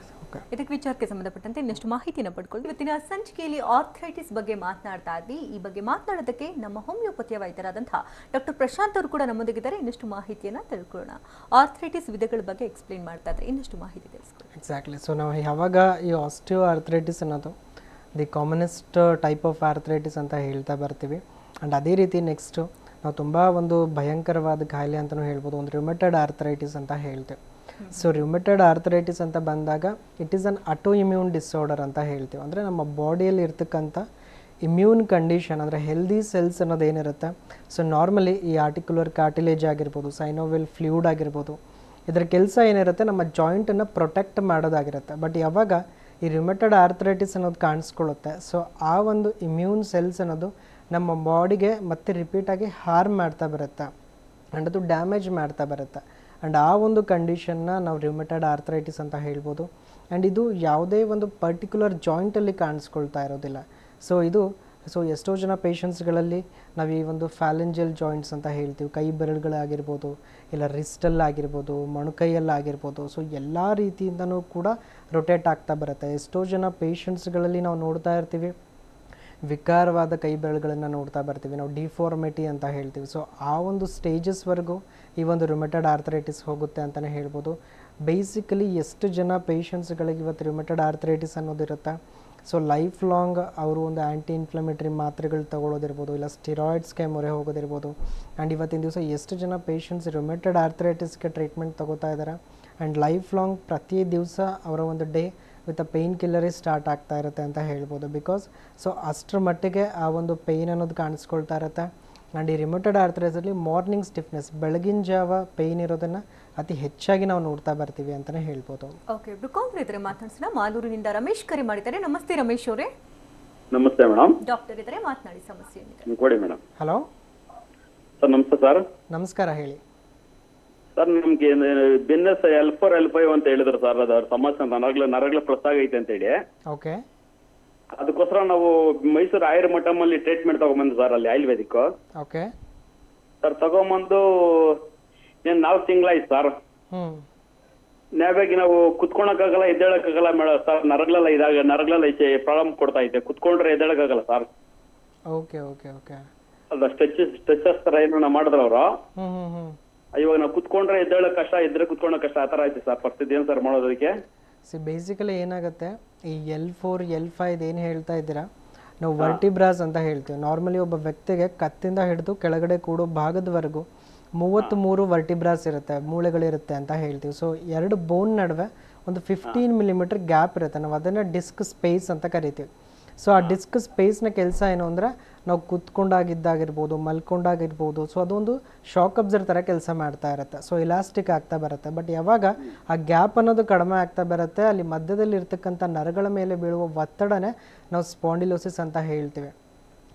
ಇದಕ್ಕೆ ವಿಚಾರಕ್ಕೆ ಸಂಬಂಧಪಟ್ಟಂತೆ ಇನ್ನಷ್ಟು ಮಾಹಿತಿಯನ್ನು ಪಡ್ಕೊಳ್ಳಿ. ಇವತ್ತಿನ ಸಂಚಿಕೆಯಲ್ಲಿ ಆರ್ಥರೈಟಿಸ್ ಬಗ್ಗೆ ಮಾತನಾಡ್ತಾ ಇದ್ವಿ. ಈ ಬಗ್ಗೆ ಮಾತನಾಡೋದಕ್ಕೆ ನಮ್ಮ ಹೋಮಿಯೋಪತಿಯ ವೈದ್ಯರಾದಂತಹ ಡಾಕ್ಟರ್ ಪ್ರಶಾಂತ್ ಅವರು ಕೂಡ ನಮ್ಮೊಂದಿಗಿದ್ದಾರೆ. ಇನ್ನಷ್ಟು ಮಾಹಿತಿಯನ್ನು ತಿಳ್ಕೊಳ್ಳೋಣ. ಆರ್ಥರೈಟಿಸ್ ವಿಧಗಳ ಬಗ್ಗೆ ಎಕ್ಸ್ಪ್ಲೇನ್ ಮಾಡ್ತಾ ಇದ್ರೆ ಇನ್ನಷ್ಟು ಮಾಹಿತಿ ತಿಳಿಸ್ಕೊಳ್ಳಿ. ಎಕ್ಸಾಕ್ಟ್ಲಿ. ಸೊ ನಾವು ಯಾವಾಗ ಈ ಆಸ್ಟಿಯೋ ಆರ್ಥರೈಟಿಸ್ ಅನ್ನೋದು the commonest type of arthritis ಅಂತ ಹೇಳ್ತಾ ಬರ್ತೀವಿ. ಆ್ಯಂಡ್ ಅದೇ ರೀತಿ ನೆಕ್ಸ್ಟು ನಾವು ತುಂಬ ಒಂದು ಭಯಂಕರವಾದ ಕಾಯಿಲೆ ಅಂತಲೂ ಹೇಳ್ಬೋದು, ಒಂದು ರಿಮೆಟೆಡ್ ಆರ್ಥರೈಟಿಸ್ ಅಂತ ಹೇಳ್ತೇವೆ. ಸೊ ರಿಮೆಟೆಡ್ ಆರ್ಥರೈಟಿಸ್ ಅಂತ ಬಂದಾಗ it is an auto immune disorder ಅಂತ ಹೇಳ್ತೀವಿ. ಅಂದರೆ ನಮ್ಮ ಬಾಡಿಯಲ್ಲಿ ಇರ್ತಕ್ಕಂಥ ಇಮ್ಯೂನ್ ಕಂಡೀಷನ್, ಅಂದರೆ ಹೆಲ್ದಿ ಸೆಲ್ಸ್ ಅನ್ನೋದು ಏನಿರುತ್ತೆ, ಸೊ ನಾರ್ಮಲಿ ಈ ಆರ್ಟಿಕ್ಯುಲರ್ ಕಾರ್ಟಿಲೇಜ್ ಆಗಿರ್ಬೋದು, ಸೈನೋವೆಲ್ ಫ್ಲೂಯಿಡ್ ಆಗಿರ್ಬೋದು, ಇದರ ಕೆಲಸ ಏನಿರುತ್ತೆ ನಮ್ಮ ಜಾಯಿಂಟನ್ನು ಪ್ರೊಟೆಕ್ಟ್ ಮಾಡೋದಾಗಿರುತ್ತೆ. ಬಟ್ ಯಾವಾಗ ಈ ರಿಮೆಟೆಡ್ ಆರ್ಥರೈಟಿಸ್ ಅನ್ನೋದು ಕಾಣಿಸ್ಕೊಳ್ಳುತ್ತೆ, ಸೊ ಆ ಒಂದು ಇಮ್ಯೂನ್ ಸೆಲ್ಸ್ ಅನ್ನೋದು ನಮ್ಮ ಬಾಡಿಗೆ ಮತ್ತೆ ರಿಪೀಟಾಗಿ ಹಾರ್ಮ್ ಮಾಡ್ತಾ ಬರುತ್ತೆ ಆ್ಯಂಡ್ ಅದು ಡ್ಯಾಮೇಜ್ ಮಾಡ್ತಾ ಬರುತ್ತೆ. ಆ್ಯಂಡ್ ಆ ಒಂದು ಕಂಡೀಷನ್ನ ನಾವು ರಿಮೆಟೆಡ್ ಆರ್ಥರೈಟಿಸ್ ಅಂತ ಹೇಳ್ಬೋದು. ಆ್ಯಂಡ್ ಇದು ಯಾವುದೇ ಒಂದು ಪರ್ಟಿಕ್ಯುಲರ್ ಜಾಯಿಂಟಲ್ಲಿ ಕಾಣಿಸ್ಕೊಳ್ತಾ ಇರೋದಿಲ್ಲ. ಸೊ ಎಷ್ಟೋ ಜನ ಪೇಷಂಟ್ಸ್ಗಳಲ್ಲಿ ನಾವು ಈ ಒಂದು ಫ್ಯಾಲೆಂಜಲ್ ಜಾಯಿಂಟ್ಸ್ ಅಂತ ಹೇಳ್ತೀವಿ, ಕೈ ಬೆರಳುಗಳಾಗಿರ್ಬೋದು, ಇಲ್ಲ ರಿಸ್ಟಲ್ಲಾಗಿರ್ಬೋದು, ಮೊಣಕೈಯಲ್ಲಾಗಿರ್ಬೋದು. ಸೊ ಎಲ್ಲ ರೀತಿಯಿಂದನೂ ಕೂಡ ರೊಟೇಟ್ ಆಗ್ತಾ ಬರುತ್ತೆ. ಎಷ್ಟೋ ಜನ ಪೇಷಂಟ್ಸ್ಗಳಲ್ಲಿ ನಾವು ನೋಡ್ತಾ ಇರ್ತೀವಿ, ವಿಕಾರವಾದ ಕೈ ಬೆರಳುಗಳನ್ನು ನೋಡ್ತಾ ಬರ್ತೀವಿ, ನಾವು ಡಿಫಾರ್ಮಿಟಿ ಅಂತ ಹೇಳ್ತೀವಿ. ಸೊ ಆ ಒಂದು ಸ್ಟೇಜಸ್ವರೆಗೂ ಈ ಒಂದು ರುಮೆಟೆಡ್ ಆರ್ಥರೈಟಿಸ್ ಹೋಗುತ್ತೆ ಅಂತಲೇ ಹೇಳ್ಬೋದು. ಬೇಸಿಕಲಿ ಎಷ್ಟು ಜನ ಪೇಷಂಟ್ಸ್ಗಳಿಗೆ ಇವತ್ತು ರುಮೆಟೆಡ್ ಆರ್ಥರೈಟಿಸ್ ಅನ್ನೋದಿರುತ್ತೆ, ಸೊ ಲೈಫ್ ಲಾಂಗ್ ಅವರು ಒಂದು ಆ್ಯಂಟಿ ಇನ್ಫ್ಲಮೇಟರಿ ಮಾತ್ರೆಗಳು ತಗೊಳ್ಳೋದಿರ್ಬೋದು, ಇಲ್ಲ ಸ್ಟಿರಾಯ್ಡ್ಸ್ಗೆ ಮೊರೆ ಹೋಗೋದಿರ್ಬೋದು. ಆ್ಯಂಡ್ ಇವತ್ತಿನ ದಿವಸ ಎಷ್ಟು ಜನ ಪೇಷಂಟ್ಸ್ ರುಮೆಟೆಡ್ ಆರ್ಥರೈಟಿಸ್ಗೆ ಟ್ರೀಟ್ಮೆಂಟ್ ತಗೋತಾ ಇದ್ದಾರೆ ಆ್ಯಂಡ್ ಲೈಫ್ ಲಾಂಗ್ ಪ್ರತಿ ದಿವಸ ಅವರ ಒಂದು ಡೇ ವಿತ್ ಅ ಪೇಯ್ನ್ ಕಿಲ್ಲರೇ ಸ್ಟಾರ್ಟ್ ಆಗ್ತಾ ಇರುತ್ತೆ ಅಂತ ಹೇಳ್ಬೋದು. ಬಿಕಾಸ್ ಸೊ ಅಷ್ಟರ ಮಟ್ಟಿಗೆ ಆ ಒಂದು ಪೇಯ್ನ್ ಅನ್ನೋದು ಕಾಣಿಸ್ಕೊಳ್ತಾ ಇರುತ್ತೆ. ಆ್ಯಂಡ್ ಈ ರಿಮೋಟೆಡ್ ಆರ್ಥರೈಸಲ್ಲಿ ಮಾರ್ನಿಂಗ್ ಸ್ಟಿಫ್ನೆಸ್, ಬೆಳಗಿನ ಜಾವ ಪೇಯ್ನ್ ಇರೋದನ್ನು ಅತಿ ಹೆಚ್ಚಾಗಿ ನಾವು ನೋಡ್ತಾ ಬರ್ತೀವಿ ಅಂತಲೇ ಹೇಳ್ಬೋದು. ಓಕೆ, ಕಾಲರ್ ಇದ್ದಾರೆ ಮಾತನಾಡಿಸೋಣ. ಮಾಲೂರಿನಿಂದ ರಮೇಶ್ ಕರೆ ಮಾಡಿದ್ದಾರೆ. ನಮಸ್ತೆ ರಮೇಶ್ ಅವರೇ. ನಮಸ್ತೆ ಮೇಡಮ್. ಡಾಕ್ಟರ್ ಇದ್ದಾರೆ, ಮಾತನಾಡಿ. ಸಮಸ್ಯೆ ಏನಿದೆ ಕೊಡಿ ಮೇಡಮ್. ಹಲೋ ಸರ್ ನಮಸ್ತೆ ಸರ್. ನಮಸ್ಕಾರ, ಹೇಳಿ ಸರ್. ನಮ್ಗೆ ಬಿಸ್ನೆಸ್ L4 L5 ಅಂತ ಹೇಳಿದ್ರು ಸರ್, ಅದು ಸಮಸ್ಯೆ ನರಗಳ ಪ್ಲಸ್ ಆಗೈತೆ ಅಂತ ಹೇಳಿ. ಓಕೆ, ಅದಕ್ಕೋಸ್ಕರ ನಾವು ಮೈಸೂರು ಆಯುರ್ಮಠಮಲ್ಲಿ ಟ್ರೀಟ್ಮೆಂಟ್ ತಗೊಂಬಂದು ಸರ್, ಅಲ್ಲಿ ಆಯುರ್ವೇದಿಕ್. ಓಕೆ ಸರ್ ತಗೊಂಬಂದು 4 ತಿಂಗಳಾಯ್ತು ಸರ್. ನಾವಾಗಿ ನಾವು ಕುತ್ಕೊಳಕ್ಕಾಗಲ್ಲ, ಎದ್ದೇಳಕ್ಕಾಗಲ್ಲ ಮೇಡಮ್ ಸರ್. ನರಗಳೆಲ್ಲ ಪ್ರಾಬ್ಲಮ್ ಕೊಡ್ತಾ ಐತೆ. ಕುತ್ಕೊಂಡ್ರೆ ಎದ್ದೇಳಕ್ಕಾಗಲ್ಲ ಸರ್. ಓಕೆ ಓಕೆ ಓಕೆ ಅದ ಸ್ಟ್ರೆಚಸ್ ತರ ಏನೋ ಮಾಡಿದ್ರು ಅವರು. ಇವಾಗ ನಾವು ಕುತ್ಕೊಂಡ್ರೆ ಎದ್ದೇಳಕ್ ಕಷ್ಟ, ಇದ್ರೆ ಕುತ್ಕೊಳ್ಳೋಕೆ ಕಷ್ಟ, ಆ ತರ ಐತೆ ಸರ್ ಪರಿಸ್ಥಿತಿ. ಏನ್ ಸರ್ ಮಾಡೋದಕ್ಕೆ? ಬೇಸಿಕಲಿ ಏನಾಗುತ್ತೆ, ಈ L4 L5 ಏನು ಹೇಳ್ತಾ ಇದ್ದೀರಾ, ನಾವು ವರ್ಟಿಬ್ರಾಸ್ ಅಂತ ಹೇಳ್ತೀವಿ. ನಾರ್ಮಲಿ ಒಬ್ಬ ವ್ಯಕ್ತಿಗೆ ಕತ್ತಿಂದ ಹಿಡಿದು ಕೆಳಗಡೆ ಕೂಡೋ ಭಾಗದವರೆಗೂ 33 ವರ್ಟಿಬ್ರಾಸ್ ಇರುತ್ತೆ, ಮೂಳೆಗಳಿರುತ್ತೆ ಅಂತ ಹೇಳ್ತೀವಿ. ಸೊ 2 ಬೋನ್ ನಡುವೆ ಒಂದು 15 ಮಿಲಿಮೀಟರ್ ಗ್ಯಾಪ್ ಇರುತ್ತೆ. ನಾವು ಅದನ್ನು ಡಿಸ್ಕ್ ಸ್ಪೇಸ್ ಅಂತ ಕರಿತೀವಿ. ಸೊ ಆ ಡಿಸ್ಕ್ ಸ್ಪೇಸ್ನ ಕೆಲಸ ಏನು ಅಂದರೆ, ನಾವು ಕುತ್ಕೊಂಡಾಗಿದ್ದಾಗಿರ್ಬೋದು, ಮಲ್ಕೊಂಡಾಗಿರ್ಬೋದು, ಸೊ ಅದೊಂದು ಶಾಕ್ ಅಬ್ಸರ್ವ್ ಥರ ಕೆಲಸ ಮಾಡ್ತಾ ಇರುತ್ತೆ. ಸೊ ಇಲಾಸ್ಟಿಕ್ ಆಗ್ತಾ ಬರುತ್ತೆ. ಬಟ್ ಯಾವಾಗ ಆ ಗ್ಯಾಪ್ ಅನ್ನೋದು ಕಡಿಮೆ ಆಗ್ತಾ ಬರುತ್ತೆ, ಅಲ್ಲಿ ಮಧ್ಯದಲ್ಲಿ ಇರ್ತಕ್ಕಂಥ ನರಗಳ ಮೇಲೆ ಬೀಳುವ ಒತ್ತಡನೇ ನಾವು ಸ್ಪಾಂಡಿಲೋಸಿಸ್ ಅಂತ ಹೇಳ್ತೀವಿ.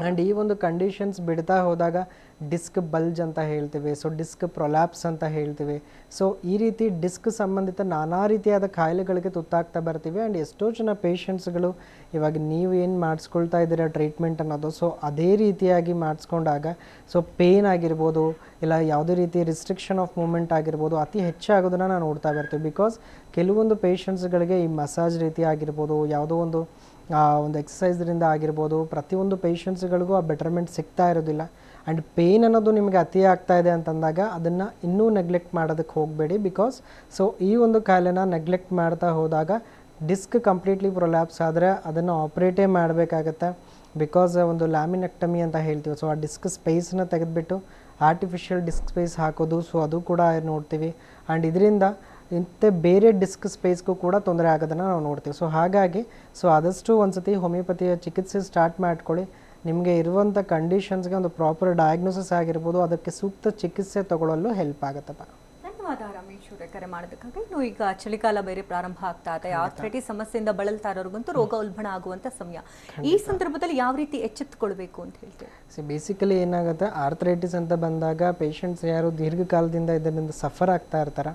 ಆ್ಯಂಡ್ ಈ ಒಂದು ಕಂಡೀಷನ್ಸ್ ಬಿಡ್ತಾ ಹೋದಾಗ ಡಿಸ್ಕ್ ಬಲ್ಜ್ ಅಂತ ಹೇಳ್ತೀವಿ, ಸೊ ಡಿಸ್ಕ್ ಪ್ರೊಲ್ಯಾಪ್ಸ್ ಅಂತ ಹೇಳ್ತೀವಿ. ಸೊ ಈ ರೀತಿ ಡಿಸ್ಕ್ ಸಂಬಂಧಿತ ನಾನಾ ರೀತಿಯಾದ ಕಾಯಿಲೆಗಳಿಗೆ ತುತ್ತಾಗ್ತಾ ಬರ್ತೀವಿ. ಆ್ಯಂಡ್ ಎಷ್ಟೋ ಜನ ಪೇಷಂಟ್ಸ್ಗಳು ಇವಾಗ ನೀವು ಏನು ಮಾಡಿಸ್ಕೊಳ್ತಾ ಇದ್ದೀರಾ ಟ್ರೀಟ್ಮೆಂಟ್ ಅನ್ನೋದು, ಸೊ ಅದೇ ರೀತಿಯಾಗಿ ಮಾಡಿಸ್ಕೊಂಡಾಗ ಸೊ ಪೇಯ್ನ್ ಆಗಿರ್ಬೋದು, ಇಲ್ಲ ಯಾವುದೇ ರೀತಿ ರಿಸ್ಟ್ರಿಕ್ಷನ್ ಆಫ್ ಮೂಮೆಂಟ್ ಆಗಿರ್ಬೋದು, ಅತಿ ಹೆಚ್ಚಾಗೋದನ್ನು ನಾವು ನೋಡ್ತಾ ಬರ್ತೀವಿ. ಬಿಕಾಸ್ ಕೆಲವೊಂದು ಪೇಷಂಟ್ಸ್ಗಳಿಗೆ ಈ ಮಸಾಜ್ ರೀತಿ ಆಗಿರ್ಬೋದು, ಯಾವುದೋ ಒಂದು ಎಕ್ಸಸೈಸ್ರಿಂದ ಆಗಿರ್ಬೋದು, ಪ್ರತಿಯೊಂದು ಪೇಷಂಟ್ಸ್ಗಳಿಗೂ ಆ ಬೆಟರ್ಮೆಂಟ್ ಸಿಗ್ತಾ ಇರೋದಿಲ್ಲ. ಆ್ಯಂಡ್ ಪೇಯ್ನ್ ಅನ್ನೋದು ನಿಮಗೆ ಅತಿ ಆಗ್ತಾ ಇದೆ ಅಂತಂದಾಗ ಅದನ್ನು ಇನ್ನೂ ನೆಗ್ಲೆಕ್ಟ್ ಮಾಡೋದಕ್ಕೆ ಹೋಗಬೇಡಿ. ಬಿಕಾಸ್ ಸೊ ಈ ಒಂದು ಕಾಯಿಲೆನ ನೆಗ್ಲೆಕ್ಟ್ ಮಾಡ್ತಾ ಹೋದಾಗ ಡಿಸ್ಕ್ ಕಂಪ್ಲೀಟ್ಲಿ ಪ್ರೊಲ್ಯಾಪ್ಸ್ ಆದರೆ ಅದನ್ನು ಆಪ್ರೇಟೇ ಮಾಡಬೇಕಾಗತ್ತೆ. ಬಿಕಾಸ್ ಒಂದು ಲ್ಯಾಮಿನೆಕ್ಟಮಿ ಅಂತ ಹೇಳ್ತೀವಿ. ಸೊ ಆ ಡಿಸ್ಕ್ ಸ್ಪೇಸ್ನ ತೆಗೆದುಬಿಟ್ಟು ಆರ್ಟಿಫಿಷಿಯಲ್ ಡಿಸ್ಕ್ ಸ್ಪೇಸ್ ಹಾಕೋದು, ಸೊ ಅದು ಕೂಡ ನೋಡ್ತೀವಿ. ಆ್ಯಂಡ್ ಇದರಿಂದ ಇಂಥ ಬೇರೆ ಡಿಸ್ಕ್ ಸ್ಪೇಸ್ಗೂ ಕೂಡ ತೊಂದರೆ ಆಗೋದನ್ನು ನಾವು ನೋಡ್ತೀವಿ. ಸೊ ಹಾಗಾಗಿ ಸೊ ಆದಷ್ಟು ಒಂದ್ಸತಿ ಹೋಮಿಯೋಪತಿಯ ಚಿಕಿತ್ಸೆ ಸ್ಟಾರ್ಟ್ ಮಾಡ್ಕೊಳ್ಳಿ. ನಿಮಗೆ ಇರುವಂಥ ಕಂಡೀಷನ್ಸ್ಗೆ ಒಂದು ಪ್ರಾಪರ್ ಡಯಾಗ್ನೋಸಿಸ್ ಆಗಿರ್ಬೋದು, ಅದಕ್ಕೆ ಸೂಕ್ತ ಚಿಕಿತ್ಸೆ ತಗೊಳ್ಳಲು ಹೆಲ್ಪ್ ಆಗುತ್ತಪ್ಪ. ಧನ್ಯವಾದ ರಮೇಶ್ ಅವರೇ ಕರೆ ಮಾಡೋದಕ್ಕಾಗಿ. ಇನ್ನು ಈಗ ಚಳಿಗಾಲ ಬೇರೆ ಪ್ರಾರಂಭ ಆಗ್ತಾ ಇದೆ. ಆರ್ಥರೈಟಿಸ್ ಸಮಸ್ಯೆಯಿಂದ ಬಳಲ್ತಾ ಇರೋರಿಗಂತೂ ರೋಗ ಉಲ್ಬಣ ಆಗುವಂಥ ಸಮಯ. ಈ ಸಂದರ್ಭದಲ್ಲಿ ಯಾವ ರೀತಿ ಎಚ್ಚೆತ್ತುಕೊಳ್ಬೇಕು ಅಂತ ಹೇಳ್ತೀವಿ? ಬೇಸಿಕಲಿ ಏನಾಗುತ್ತೆ, ಆರ್ಥರೈಟಿಸ್ ಅಂತ ಬಂದಾಗ ಪೇಷಂಟ್ಸ್ ಯಾರು ದೀರ್ಘಕಾಲದಿಂದ ಇದರಿಂದ ಸಫರ್ ಆಗ್ತಾ ಇರ್ತಾರೆ,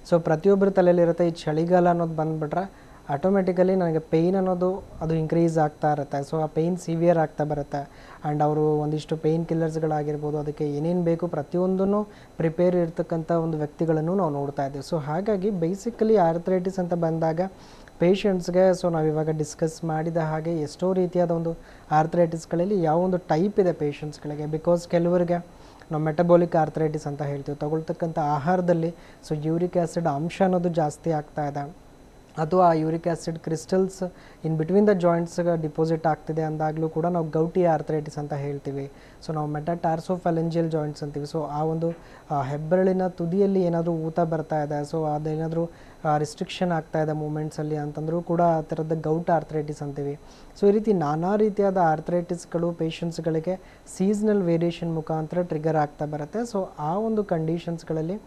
ಸೊ ಪ್ರತಿಯೊಬ್ಬರ ತಲೆಯಲ್ಲಿರುತ್ತೆ ಈ ಚಳಿಗಾಲ ಅನ್ನೋದು ಬಂದುಬಿಟ್ರೆ ಆಟೋಮೆಟಿಕಲಿ ನನಗೆ ಪೇಯ್ನ್ ಅನ್ನೋದು ಅದು ಇನ್ಕ್ರೀಸ್ ಆಗ್ತಾ ಇರುತ್ತೆ. ಸೊ ಆ ಪೇಯ್ನ್ ಸಿವಿಯರ್ ಆಗ್ತಾ ಬರುತ್ತೆ. ಆ್ಯಂಡ್ ಅವರು ಒಂದಿಷ್ಟು ಪೇಯ್ನ್ ಕಿಲ್ಲರ್ಸ್ಗಳಾಗಿರ್ಬೋದು, ಅದಕ್ಕೆ ಏನೇನು ಬೇಕು ಪ್ರತಿಯೊಂದನ್ನು ಪ್ರಿಪೇರ್ ಇರ್ತಕ್ಕಂಥ ಒಂದು ವ್ಯಕ್ತಿಗಳನ್ನು ನಾವು ನೋಡ್ತಾ ಇದ್ದೀವಿ. ಸೊ ಹಾಗಾಗಿ ಬೇಸಿಕಲಿ ಆರ್ಥರೈಟಿಸ್ ಅಂತ ಬಂದಾಗ ಪೇಷಂಟ್ಸ್ಗೆ ಸೊ ನಾವಿವಾಗ ಡಿಸ್ಕಸ್ ಮಾಡಿದ ಹಾಗೆ ಎಷ್ಟೋ ರೀತಿಯಾದ ಒಂದು ಆರ್ಥರೈಟಿಸ್ಗಳಲ್ಲಿ ಯಾವೊಂದು ಟೈಪ್ ಇದೆ ಪೇಷಂಟ್ಸ್ಗಳಿಗೆ. ಬಿಕಾಸ್ ಕೆಲವರಿಗೆ ನಾವು ಮೆಟಬಾಲಿಕ್ ಆರ್ಥರೈಟಿಸ್ ಅಂತ ಹೇಳ್ತೀವಿ, ತಗೊಳ್ತಕ್ಕಂಥ ಆಹಾರದಲ್ಲಿ ಸೊ ಯೂರಿಕ್ ಆ್ಯಸಿಡ್ ಅಂಶ ಅನ್ನೋದು ಜಾಸ್ತಿ ಆಗ್ತಾ ಇದೆ, ಅಥವಾ ಆ uric acid crystals in between the ಜಾಯಿಂಟ್ಸ್ಗೆ ಡಿಪಾಸಿಟ್ ಆಗ್ತಿದೆ ಅಂದಾಗಲೂ ಕೂಡ ನಾವು ಗೌಟಿ ಆರ್ಥರೈಟಿಸ್ ಅಂತ ಹೇಳ್ತೀವಿ. ಸೊ ನಾವು ಮೆಟಾಟಾರ್ಸೋಫ್ಯಾಲೆಂಜಿಯಲ್ ಜಾಯಿಂಟ್ಸ್ ಅಂತೀವಿ. ಸೊ ಆ ಒಂದು ಹೆಬ್ಬೆರಳಿನ ತುದಿಯಲ್ಲಿ ಏನಾದರೂ ಊತ ಬರ್ತಾ ಇದೆ, ಸೊ ಅದೇನಾದರೂ ರಿಸ್ಟ್ರಿಕ್ಷನ್ ಆಗ್ತಾ ಇದೆ ಮೂಮೆಂಟ್ಸಲ್ಲಿ ಅಂತಂದರೂ ಕೂಡ ಆ ಥರದ ಗೌಟ್ ಆರ್ಥರೈಟಿಸ್ ಅಂತೀವಿ. ಸೊ ಈ ರೀತಿ ನಾನಾ ರೀತಿಯಾದ ಆರ್ಥರೈಟಿಸ್ಗಳು ಪೇಷಂಟ್ಸ್ಗಳಿಗೆ ಸೀಸ್ನಲ್ ವೇರಿಯೇಷನ್ ಮುಖಾಂತರ ಟ್ರಿಗರ್ ಆಗ್ತಾ ಬರುತ್ತೆ. ಸೊ ಆ ಒಂದು ಕಂಡೀಷನ್ಸ್ಗಳಲ್ಲಿ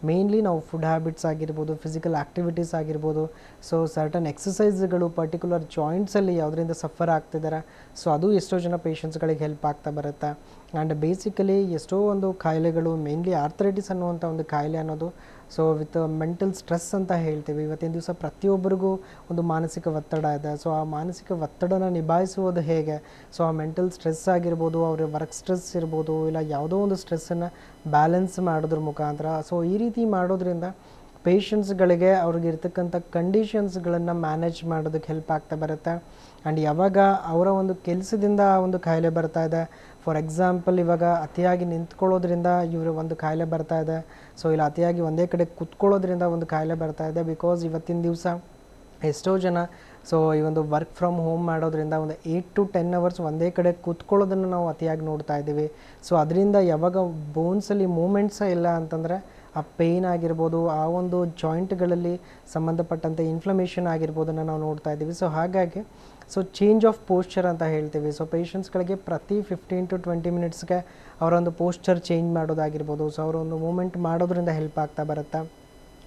ಮೇನ್ಲಿ ನಾವು ಫುಡ್ ಹ್ಯಾಬಿಟ್ಸ್ ಆಗಿರ್ಬೋದು, ಫಿಸಿಕಲ್ ಆ್ಯಕ್ಟಿವಿಟೀಸ್ ಆಗಿರ್ಬೋದು, ಸೊ ಸರ್ಟನ್ ಎಕ್ಸಸೈಸ್ಗಳು ಪರ್ಟಿಕ್ಯುಲರ್ ಜಾಯಿಂಟ್ಸಲ್ಲಿ ಯಾವುದರಿಂದ ಸಫರ್ ಆಗ್ತಿದ್ದಾರೆ, ಸೊ ಅದು ಎಷ್ಟೋ ಜನ ಪೇಷಂಟ್ಸ್ಗಳಿಗೆ ಹೆಲ್ಪ್ ಆಗ್ತಾ ಬರುತ್ತೆ. ಆ್ಯಂಡ್ ಬೇಸಿಕಲಿ ಎಷ್ಟೋ ಒಂದು ಕಾಯಿಲೆಗಳು, ಮೇನ್ಲಿ ಆರ್ಥರೈಟಿಸ್ ಅನ್ನುವಂಥ ಒಂದು ಕಾಯಿಲೆ ಅನ್ನೋದು ಸೊ ವಿತ್ ಮೆಂಟಲ್ ಸ್ಟ್ರೆಸ್ ಅಂತ ಹೇಳ್ತೀವಿ. ಇವತ್ತಿನ ದಿವಸ ಪ್ರತಿಯೊಬ್ಬರಿಗೂ ಒಂದು ಮಾನಸಿಕ ಒತ್ತಡ ಇದೆ. ಸೊ ಆ ಮಾನಸಿಕ ಒತ್ತಡನ ನಿಭಾಯಿಸುವುದು ಹೇಗೆ, ಸೊ ಆ ಮೆಂಟಲ್ ಸ್ಟ್ರೆಸ್ ಆಗಿರ್ಬೋದು, ಅವ್ರ ವರ್ಕ್ ಸ್ಟ್ರೆಸ್ ಇರ್ಬೋದು, ಇಲ್ಲ ಯಾವುದೋ ಒಂದು ಸ್ಟ್ರೆಸ್ಸನ್ನು ಬ್ಯಾಲೆನ್ಸ್ ಮಾಡೋದ್ರ ಮುಖಾಂತರ, ಸೊ ಈ ರೀತಿ ಮಾಡೋದ್ರಿಂದ ಪೇಷಂಟ್ಸ್ಗಳಿಗೆ ಅವ್ರಿಗೆ ಇರ್ತಕ್ಕಂಥ ಕಂಡೀಷನ್ಸ್ಗಳನ್ನು ಮ್ಯಾನೇಜ್ ಮಾಡೋದಕ್ಕೆ ಹೆಲ್ಪ್ ಆಗ್ತಾ ಬರುತ್ತೆ. ಆ್ಯಂಡ್ ಯಾವಾಗ ಅವರ ಒಂದು ಕೆಲಸದಿಂದ ಒಂದು ಕಾಯಿಲೆ ಬರ್ತಾ ಇದೆ, ಫಾರ್ ಎಕ್ಸಾಂಪಲ್ ಇವಾಗ ಅತಿಯಾಗಿ ನಿಂತ್ಕೊಳ್ಳೋದ್ರಿಂದ ಇವರು ಒಂದು ಕಾಯಿಲೆ ಬರ್ತಾ ಇದೆ, ಸೊ ಇಲ್ಲ ಅತಿಯಾಗಿ ಒಂದೇ ಕಡೆ ಕುತ್ಕೊಳ್ಳೋದ್ರಿಂದ ಒಂದು ಕಾಯಿಲೆ ಬರ್ತಾ ಇದೆ. ಬಿಕಾಸ್ ಇವತ್ತಿನ ದಿವಸ ಎಷ್ಟೋ ಜನ ಸೊ ಈ ಒಂದು ವರ್ಕ್ ಫ್ರಮ್ ಹೋಮ್ ಮಾಡೋದ್ರಿಂದ ಒಂದು 8 to 10 hours ಒಂದೇ ಕಡೆ ಕೂತ್ಕೊಳ್ಳೋದನ್ನು ನಾವು ಅತಿಯಾಗಿ ನೋಡ್ತಾ ಇದ್ದೀವಿ. ಸೊ ಅದರಿಂದ ಯಾವಾಗ ಬೋನ್ಸಲ್ಲಿ ಮೂಮೆಂಟ್ಸೇ ಇಲ್ಲ ಅಂತಂದರೆ ಆ ಪೇಯ್ನ್ ಆಗಿರ್ಬೋದು, ಆ ಒಂದು ಜಾಯಿಂಟ್ಗಳಲ್ಲಿ ಸಂಬಂಧಪಟ್ಟಂತೆ ಇನ್ಫ್ಲಮೇಷನ್ ಆಗಿರ್ಬೋದನ್ನು ನಾವು ನೋಡ್ತಾ ಇದ್ದೀವಿ. ಸೊ ಹಾಗಾಗಿ ಸೊ ಚೇಂಜ್ ಆಫ್ ಪೋಸ್ಚರ್ ಅಂತ ಹೇಳ್ತೀವಿ. ಸೊ ಪೇಷಂಟ್ಸ್ಗಳಿಗೆ ಪ್ರತಿ 15 to 20 minutesಗೆ ಅವರೊಂದು ಪೋಸ್ಚರ್ ಚೇಂಜ್ ಮಾಡೋದಾಗಿರ್ಬೋದು, ಸೊ ಅವರೊಂದು ಮೂಮೆಂಟ್ ಮಾಡೋದ್ರಿಂದ ಹೆಲ್ಪ್ ಆಗ್ತಾ ಬರುತ್ತೆ.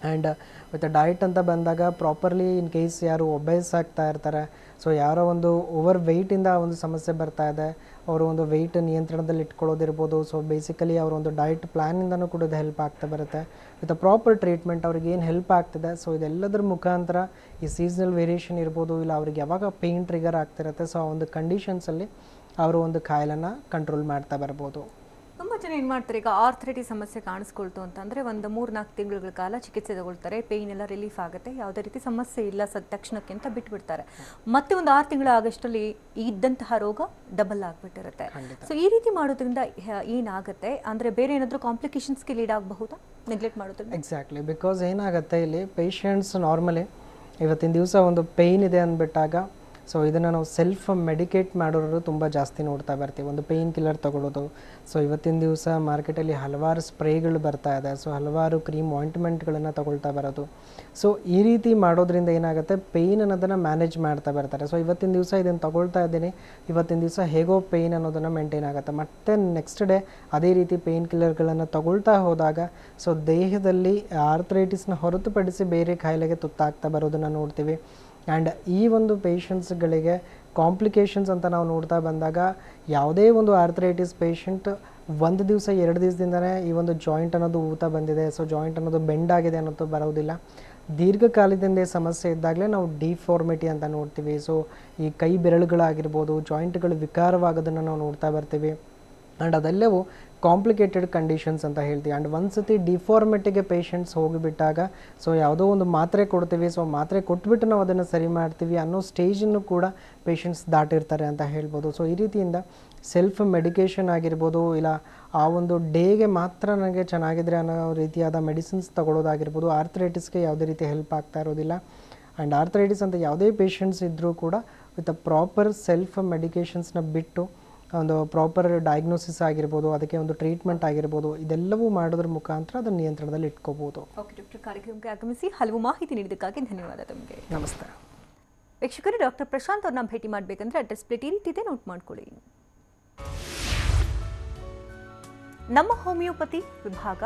ಆ್ಯಂಡ್ ವಿತ್ ಡಯಟ್ ಅಂತ ಬಂದಾಗ ಪ್ರಾಪರ್ಲಿ ಇನ್ ಕೇಸ್ ಯಾರು ಒಬೇಸ್ ಆಗ್ತಾ ಇರ್ತಾರೆ, ಸೊ ಯಾರೋ ಒಂದು ಓವರ್ ವೆಯ್ಟಿಂದ ಒಂದು ಸಮಸ್ಯೆ ಬರ್ತಾ ಇದೆ, ಅವರು ಒಂದು ವೆಯ್ಟ್ ನಿಯಂತ್ರಣದಲ್ಲಿ ಇಟ್ಕೊಳ್ಳೋದಿರ್ಬೋದು. ಸೊ ಬೇಸಿಕಲಿ ಅವರ ಒಂದು ಡಯಟ್ ಪ್ಲ್ಯಾನಿಂದನೂ ಕೂಡ ಇದು ಹೆಲ್ಪ್ ಆಗ್ತಾ ಬರುತ್ತೆ. ವಿತ್ ಪ್ರಾಪರ್ ಟ್ರೀಟ್ಮೆಂಟ್ ಅವ್ರಿಗೆ ಏನು ಹೆಲ್ಪ್ ಆಗ್ತಿದೆ, ಸೊ ಇದೆಲ್ಲದರ ಮುಖಾಂತರ ಈ ಸೀಸನಲ್ ವೇರಿಯೇಷನ್ ಇರ್ಬೋದು, ಇಲ್ಲ ಅವ್ರಿಗೆ ಯಾವಾಗ ಪೇಯ್ನ್ ಟ್ರಿಗರ್ ಆಗ್ತಿರುತ್ತೆ, ಸೊ ಆ ಒಂದು ಕಂಡೀಷನ್ಸಲ್ಲಿ ಅವರು ಒಂದು ಕಾಯಿಲೆನ ಕಂಟ್ರೋಲ್ ಮಾಡ್ತಾ ಬರ್ಬೋದು. ತುಂಬ ಜನ ಏನು ಮಾಡ್ತಾರೆ, ಈಗ ಆರ್ಥರೈಟಿಸ್ ಸಮಸ್ಯೆ ಕಾಣಿಸ್ಕೊಳ್ತು ಅಂತಂದರೆ ಒಂದು 3-4 ತಿಂಗಳ ಕಾಲ ಚಿಕಿತ್ಸೆ ತಗೊಳ್ತಾರೆ, ಪೇಯ್ನ್ ಎಲ್ಲ ರಿಲೀಫ್ ಆಗುತ್ತೆ, ಯಾವುದೇ ರೀತಿ ಸಮಸ್ಯೆ ಇಲ್ಲ ತಕ್ಷಣಕ್ಕೆ ಅಂತ ಬಿಟ್ಬಿಡ್ತಾರೆ. ಮತ್ತೆ ಒಂದು 6 ತಿಂಗಳ ಆಗಷ್ಟರಲ್ಲಿ ಇದ್ದಂತಹ ರೋಗ ಡಬಲ್ ಆಗಿಬಿಟ್ಟಿರುತ್ತೆ. ಸೊ ಈ ರೀತಿ ಮಾಡೋದ್ರಿಂದ ಏನಾಗುತ್ತೆ ಅಂದರೆ ಬೇರೆ ಏನಾದರೂ ಕಾಂಪ್ಲಿಕೇಶನ್ಸ್ಗೆ ಲೀಡ್ ಆಗಬಹುದಾ ನೆಗ್ಲೆಕ್ಟ್ ಮಾಡೋದ್ರಿಂದ? ಎಕ್ಸಾಕ್ಟ್ಲಿ, ಬಿಕಾಸ್ ಏನಾಗುತ್ತೆ ಇಲ್ಲಿ ಪೇಷಂಟ್ಸ್ ನಾರ್ಮಲಿ ಇವತ್ತಿನ ದಿವಸ ಒಂದು ಪೇಯ್ನ್ ಇದೆ ಅಂದ್ಬಿಟ್ಟಾಗ ಸೊ ಇದನ್ನು ನಾವು ಸೆಲ್ಫ್ ಮೆಡಿಕೇಟ್ ಮಾಡೋರು ತುಂಬ ಜಾಸ್ತಿ ನೋಡ್ತಾ ಬರ್ತೀವಿ. ಒಂದು ಪೇಯ್ನ್ ಕಿಲ್ಲರ್ ತೊಗೊಳ್ಳೋದು, ಸೊ ಇವತ್ತಿನ ದಿವಸ ಮಾರ್ಕೆಟಲ್ಲಿ ಹಲವಾರು ಸ್ಪ್ರೇಗಳು ಬರ್ತಾ ಇದೆ, ಸೊ ಹಲವಾರು ಕ್ರೀಮ್ ಆಯಿಂಟ್ಮೆಂಟ್ಗಳನ್ನು ತೊಗೊಳ್ತಾ ಬರೋದು. ಸೊ ಈ ರೀತಿ ಮಾಡೋದ್ರಿಂದ ಏನಾಗುತ್ತೆ, ಪೇಯ್ನ್ ಅನ್ನೋದನ್ನು ಮ್ಯಾನೇಜ್ ಮಾಡ್ತಾ ಬರ್ತಾರೆ. ಸೊ ಇವತ್ತಿನ ದಿವಸ ಇದನ್ನು ತೊಗೊಳ್ತಾ ಇದ್ದೀನಿ, ಇವತ್ತಿನ ದಿವಸ ಹೇಗೋ ಪೇಯ್ನ್ ಅನ್ನೋದನ್ನು ಮೇಂಟೈನ್ ಆಗುತ್ತೆ. ಮತ್ತು ನೆಕ್ಸ್ಟ್ ಡೇ ಅದೇ ರೀತಿ ಪೇಯ್ನ್ ಕಿಲ್ಲರ್ಗಳನ್ನು ತೊಗೊಳ್ತಾ ಹೋದಾಗ ಸೊ ದೇಹದಲ್ಲಿ ಆರ್ಥರೈಟಿಸ್ನ ಹೊರತುಪಡಿಸಿ ಬೇರೆ ಕಾಯಿಲೆಗೆ ತುತ್ತಾಗ್ತಾ ಬರೋದನ್ನು ನೋಡ್ತೀವಿ. ಆ್ಯಂಡ್ ಈ ಒಂದು ಪೇಷಂಟ್ಸ್ಗಳಿಗೆ ಕಾಂಪ್ಲಿಕೇಶನ್ಸ್ ಅಂತ ನಾವು ನೋಡ್ತಾ ಬಂದಾಗ ಯಾವುದೇ ಒಂದು ಆರ್ಥರೈಟಿಸ್ ಪೇಷಂಟ್ 1 ದಿವಸ 2 ದಿವಸದಿಂದನೇ ಈ ಒಂದು ಜಾಯಿಂಟ್ ಅನ್ನೋದು ಊತ ಬಂದಿದೆ, ಸೊ ಜಾಯಿಂಟ್ ಅನ್ನೋದು ಬೆಂಡ್ ಆಗಿದೆ ಅನ್ನೋದು ಬರೋದಿಲ್ಲ. ದೀರ್ಘಕಾಲದಿಂದ ಸಮಸ್ಯೆ ಇದ್ದಾಗಲೇ ನಾವು ಡಿಫಾರ್ಮಿಟಿ ಅಂತ ನೋಡ್ತೀವಿ. ಸೊ ಈ ಕೈ ಬೆರಳುಗಳಾಗಿರ್ಬೋದು, ಜಾಯಿಂಟ್ಗಳು ವಿಕಾರವಾಗೋದನ್ನು ನಾವು ನೋಡ್ತಾ ಬರ್ತೀವಿ. ಆ್ಯಂಡ್ ಅದೆಲ್ಲವೂ ಕಾಂಪ್ಲಿಕೇಟೆಡ್ ಕಂಡೀಷನ್ಸ್ ಅಂತ ಹೇಳ್ತೀವಿ. ಆ್ಯಂಡ್ ಒಂದು ಸತಿ ಡಿಫಾರ್ಮಿಟಿಗೆ ಪೇಷಂಟ್ಸ್ ಹೋಗಿಬಿಟ್ಟಾಗ ಸೊ ಯಾವುದೋ ಒಂದು ಮಾತ್ರೆ ಕೊಡ್ತೀವಿ, ಸೊ ಮಾತ್ರೆ ಕೊಟ್ಬಿಟ್ಟು ನಾವು ಅದನ್ನು ಸರಿ ಮಾಡ್ತೀವಿ ಅನ್ನೋ ಸ್ಟೇಜನ್ನು ಕೂಡ ಪೇಷಂಟ್ಸ್ ದಾಟಿರ್ತಾರೆ ಅಂತ ಹೇಳ್ಬೋದು. ಸೊ ಈ ರೀತಿಯಿಂದ ಸೆಲ್ಫ್ ಮೆಡಿಕೇಷನ್ ಆಗಿರ್ಬೋದು, ಇಲ್ಲ ಆ ಒಂದು ಡೇಗೆ ಮಾತ್ರ ನನಗೆ ಚೆನ್ನಾಗಿದ್ರೆ ಅನ್ನೋ ರೀತಿಯಾದ ಮೆಡಿಸಿನ್ಸ್ ತಗೊಳ್ಳೋದಾಗಿರ್ಬೋದು, ಆರ್ಥರೈಟಿಸ್ಗೆ ಯಾವುದೇ ರೀತಿ ಹೆಲ್ಪ್ ಆಗ್ತಾ ಇರೋದಿಲ್ಲ. ಆ್ಯಂಡ್ ಆರ್ಥರೈಟಿಸ್ ಅಂತ ಯಾವುದೇ ಪೇಷಂಟ್ಸ್ ಇದ್ದರೂ ಕೂಡ ವಿತ್ ಅ ಪ್ರಾಪರ್ ಸೆಲ್ಫ್ ಮೆಡಿಕೇಷನ್ಸ್ನ ಬಿಟ್ಟು ಒಂದು ಪ್ರಾಪರ್ ಡಯಾಗ್ನೋಸಿಸ್ ಆಗಿರ್ಬೋದು, ಅದಕ್ಕೆ ಒಂದು ಟ್ರೀಟ್ಮೆಂಟ್ ಆಗಿರ್ಬೋದು, ಇದೆಲ್ಲವೂ ಮಾಡೋದ್ರ ಮುಖಾಂತರ ಅದನ್ನು ನಿಯಂತ್ರಣದಲ್ಲಿ ಇಟ್ಕೋಬೋದು. ಓಕೆ ಡಾಕ್ಟರ್, ಕಾರ್ಯಕ್ರಮಕ್ಕೆ ಆಗಮಿಸಿ ಹಲವು ಮಾಹಿತಿ ನೀಡಿದ್ದಕ್ಕಾಗಿ ಧನ್ಯವಾದ ತಮಗೆ. ನಮಸ್ತೆ ವೀಕ್ಷಕರೇ, ಡಾಕ್ಟರ್ ಪ್ರಶಾಂತ್ ಅವ್ರನ್ನ ಭೇಟಿ ಮಾಡಬೇಕಂದ್ರೆ ಅಡ್ರೆಸ್ ಪ್ಲೇಟ್ ಈ ರೀತಿ ಇದೆ, ನೋಟ್ ಮಾಡ್ಕೊಳ್ಳಿ. ನಮ್ಮ ಹೋಮಿಯೋಪತಿ ವಿಭಾಗ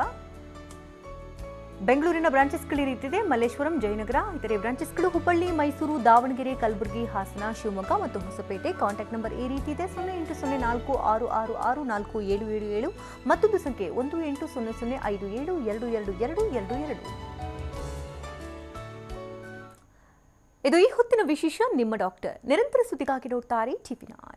ಬೆಂಗಳೂರಿನ ಬ್ರಾಂಚಸ್ಗಳು ಈ ರೀತಿದೆ: ಮಲ್ಲೇಶ್ವರಂ, ಜಯನಗರ. ಇತರೆ ಬ್ರಾಂಚಸ್ಗಳು ಹುಬ್ಬಳ್ಳಿ, ಮೈಸೂರು, ದಾವಣಗೆರೆ, ಕಲಬುರಗಿ, ಹಾಸನ, ಶಿವಮೊಗ್ಗ ಮತ್ತು ಹೊಸಪೇಟೆ. ಕಾಂಟ್ಯಾಕ್ಟ್ ನಂಬರ್ ಈ ರೀತಿ ಇದೆ: 080466647777. ಮತ್ತೊಂದು ಸಂಖ್ಯೆ 180057222222. ಇದು ಈ ಹೊತ್ತಿನ ವಿಶೇಷ. ನಿಮ್ಮ ಡಾಕ್ಟರ್ ನಿರಂತರ ಸುದ್ದಿಗಾಗಿ ನೋಡ್ತಾರೆ TV9.